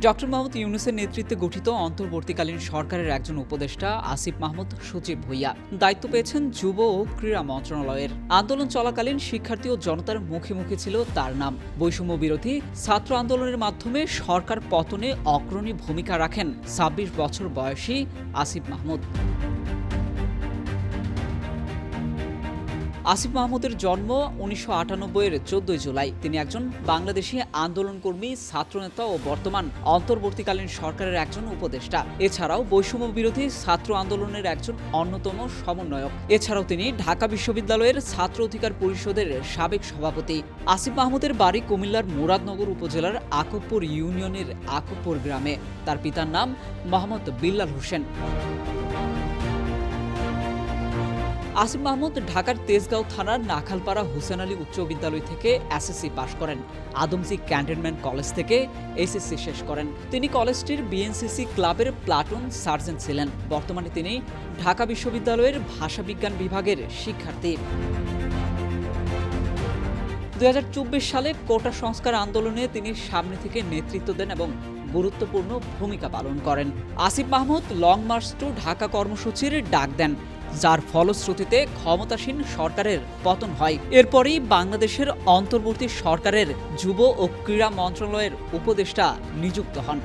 Doctor Mahmud ইউনূসের নেতৃত্বে গঠিত অন্তর্বর্তীকালীন সরকারের একজন উপদেষ্টা আসিফ মাহমুদ সচিব ভূঁইয়া দায়িত্ব পেয়েছেন যুব ও ক্রীড়া মন্ত্রণালয়ের। আন্দোলন চলাকালীন শিক্ষার্থী ও জনতার মুখে মুখে ছিল তার নাম। বৈষম্য বিরোধী ছাত্র আন্দোলনের মাধ্যমে সরকার পতনে অগ্রণী ভূমিকা রাখেন ২৬ বছর বয়সী আসিফ মাহমুদ। আসিফ মাহমুদের জন্ম ১৯৯৮-এর ১৪ জুলাই। তিনি একজন বাংলাদেশি আন্দোলনকর্মী, ছাত্রনেতা ও বর্তমান অন্তর্বর্তীকালীন সরকারের একজন উপদেষ্টা। এছাড়াও বৈষম্য বিরোধী ছাত্র আন্দোলনের একজন অন্যতম সমন্বয়ক। এছাড়াও তিনি ঢাকা বিশ্ববিদ্যালয়ের ছাত্র অধিকার পরিষদের সাবেক সভাপতি। আসিফ মাহমুদের বাড়ি কুমিল্লার মুরাদনগর উপজেলার আকবপুর ইউনিয়নের আকবপুর গ্রামে। তার পিতার নাম মোহাম্মদ বিল্লাল হোসেন। আসিফ মাহমুদ ঢাকার তেজগাঁও থানার নাখালপাড়া হোসেন আলী উচ্চ বিদ্যালয় থেকে এসএসসি পাশ করেন। আদমজী ক্যান্টনমেন্ট কলেজ থেকে এইচএসসি শেষ করেন। তিনি কলেজটির বিএনসিসি ক্লাবের প্লাটুন সার্জেন্ট ছিলেন। বর্তমানে তিনি ঢাকা বিশ্ববিদ্যালয়ের ভাষাবিজ্ঞান বিভাগের শিক্ষার্থী। ২০২৪ সালে কোটা সংস্কার আন্দোলনে তিনি সামনে থেকে নেতৃত্ব দেন এবং গুরুত্বপূর্ণ ভূমিকা পালন করেন। Asif Mahmud long march to Dhaka কর্মসূচির ডাক দেন, যার ফলশ্রুতিতে ক্ষমতাসীন সরকারের পতন হয়। এরপরই বাংলাদেশের অন্তর্বর্তী সরকারের যুব ও ক্রীড়া মন্ত্রণালয়ের উপদেষ্টা নিযুক্ত হন।